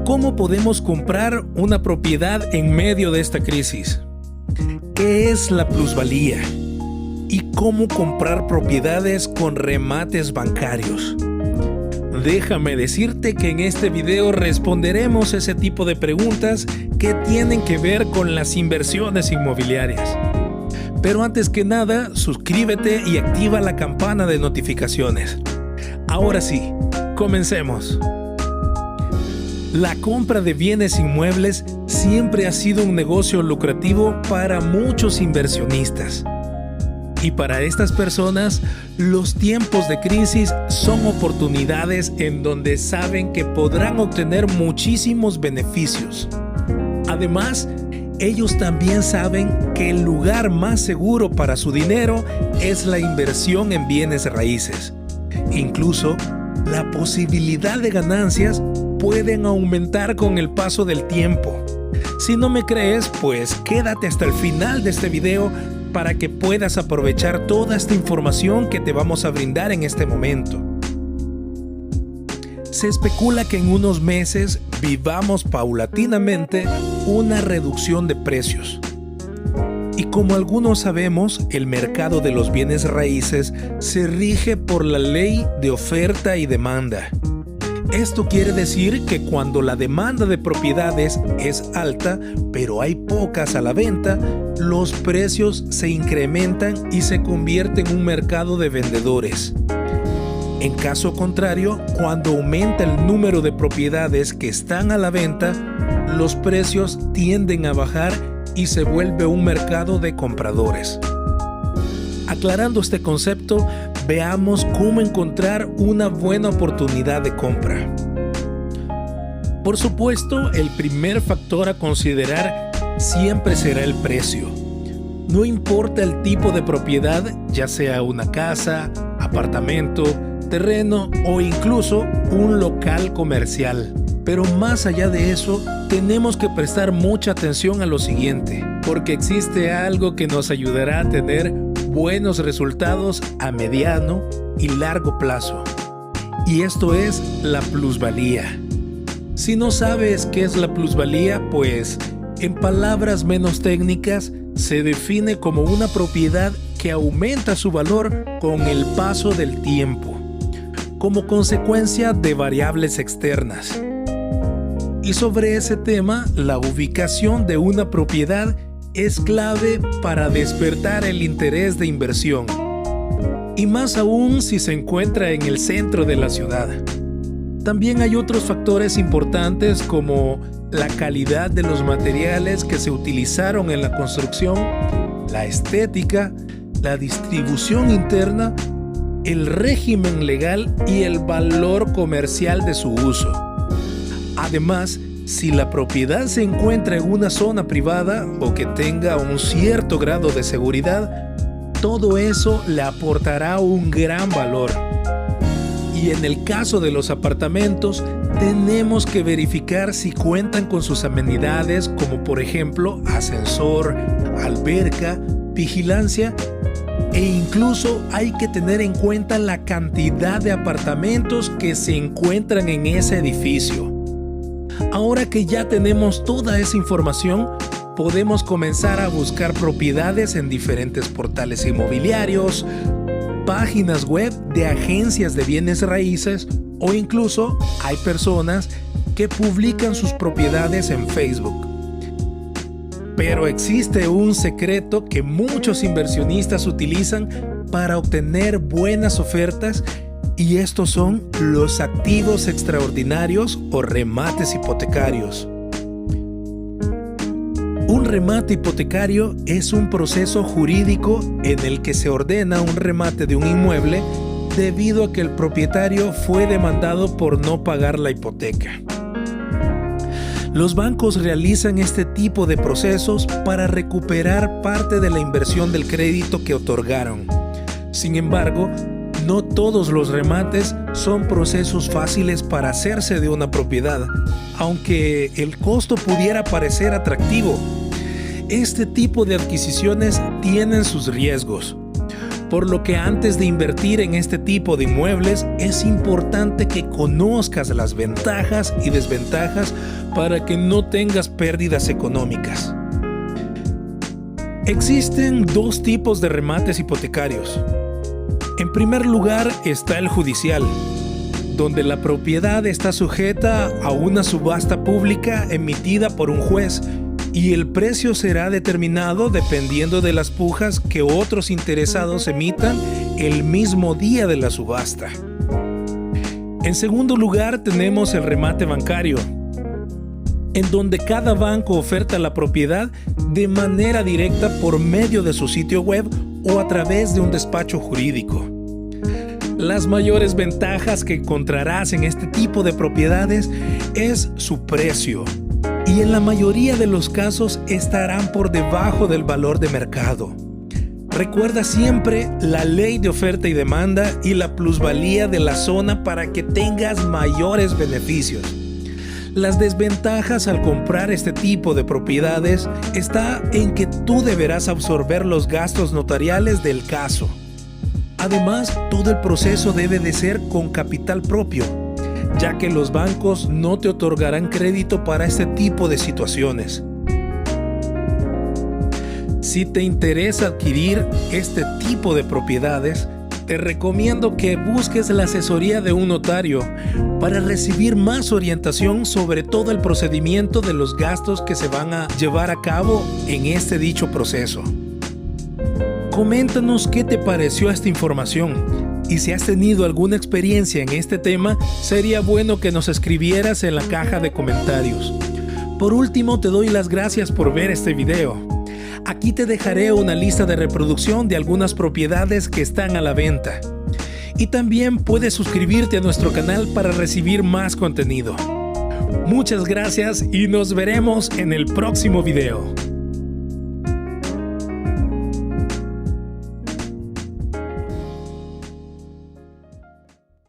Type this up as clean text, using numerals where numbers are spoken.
¿Cómo podemos comprar una propiedad en medio de esta crisis? ¿Qué es la plusvalía? ¿Y cómo comprar propiedades con remates bancarios? Déjame decirte que en este video responderemos ese tipo de preguntas que tienen que ver con las inversiones inmobiliarias. Pero antes que nada, suscríbete y activa la campana de notificaciones. Ahora sí, comencemos. La compra de bienes inmuebles siempre ha sido un negocio lucrativo para muchos inversionistas. Y para estas personas, los tiempos de crisis son oportunidades en donde saben que podrán obtener muchísimos beneficios. Además, ellos también saben que el lugar más seguro para su dinero es la inversión en bienes raíces. Incluso, la posibilidad de ganancias pueden aumentar con el paso del tiempo. Si no me crees, pues quédate hasta el final de este video para que puedas aprovechar toda esta información que te vamos a brindar en este momento. Se especula que en unos meses vivamos paulatinamente una reducción de precios. Y como algunos sabemos, el mercado de los bienes raíces se rige por la ley de oferta y demanda. Esto quiere decir que cuando la demanda de propiedades es alta, pero hay pocas a la venta, los precios se incrementan y se convierte en un mercado de vendedores. En caso contrario, cuando aumenta el número de propiedades que están a la venta, los precios tienden a bajar y se vuelve un mercado de compradores. Aclarando este concepto, veamos cómo encontrar una buena oportunidad de compra. Por supuesto, el primer factor a considerar siempre será el precio. No importa el tipo de propiedad, ya sea una casa, apartamento, terreno o incluso un local comercial. Pero más allá de eso, tenemos que prestar mucha atención a lo siguiente, porque existe algo que nos ayudará a tener buenos resultados a mediano y largo plazo. Y esto es la plusvalía. Si no sabes qué es la plusvalía, pues, en palabras menos técnicas, se define como una propiedad que aumenta su valor con el paso del tiempo, como consecuencia de variables externas. Y sobre ese tema, la ubicación de una propiedad es clave para despertar el interés de inversión, y más aún si se encuentra en el centro de la ciudad. También hay otros factores importantes como la calidad de los materiales que se utilizaron en la construcción, la estética, la distribución interna, el régimen legal y el valor comercial de su uso. Además, si la propiedad se encuentra en una zona privada o que tenga un cierto grado de seguridad, todo eso le aportará un gran valor. Y en el caso de los apartamentos, tenemos que verificar si cuentan con sus amenidades como por ejemplo ascensor, alberca, vigilancia e incluso hay que tener en cuenta la cantidad de apartamentos que se encuentran en ese edificio. Ahora que ya tenemos toda esa información, podemos comenzar a buscar propiedades en diferentes portales inmobiliarios, páginas web de agencias de bienes raíces o incluso hay personas que publican sus propiedades en Facebook. Pero existe un secreto que muchos inversionistas utilizan para obtener buenas ofertas y estos son los activos extraordinarios o remates hipotecarios. Un remate hipotecario es un proceso jurídico en el que se ordena un remate de un inmueble debido a que el propietario fue demandado por no pagar la hipoteca. Los bancos realizan este tipo de procesos para recuperar parte de la inversión del crédito que otorgaron. Sin embargo, no todos los remates son procesos fáciles para hacerse de una propiedad, aunque el costo pudiera parecer atractivo. Este tipo de adquisiciones tienen sus riesgos. Por lo que antes de invertir en este tipo de inmuebles es importante que conozcas las ventajas y desventajas para que no tengas pérdidas económicas. Existen dos tipos de remates hipotecarios. En primer lugar está el judicial, donde la propiedad está sujeta a una subasta pública emitida por un juez y el precio será determinado dependiendo de las pujas que otros interesados emitan el mismo día de la subasta. En segundo lugar tenemos el remate bancario, en donde cada banco oferta la propiedad de manera directa por medio de su sitio web o a través de un despacho jurídico. Las mayores ventajas que encontrarás en este tipo de propiedades es su precio, y en la mayoría de los casos estarán por debajo del valor de mercado. Recuerda siempre la ley de oferta y demanda y la plusvalía de la zona para que tengas mayores beneficios. Las desventajas al comprar este tipo de propiedades está en que tú deberás absorber los gastos notariales del caso. Además, todo el proceso debe de ser con capital propio, ya que los bancos no te otorgarán crédito para este tipo de situaciones. Si te interesa adquirir este tipo de propiedades, te recomiendo que busques la asesoría de un notario para recibir más orientación sobre todo el procedimiento de los gastos que se van a llevar a cabo en este dicho proceso. Coméntanos qué te pareció esta información y si has tenido alguna experiencia en este tema, sería bueno que nos escribieras en la caja de comentarios. Por último, te doy las gracias por ver este video. Aquí te dejaré una lista de reproducción de algunas propiedades que están a la venta. Y también puedes suscribirte a nuestro canal para recibir más contenido. Muchas gracias y nos veremos en el próximo video.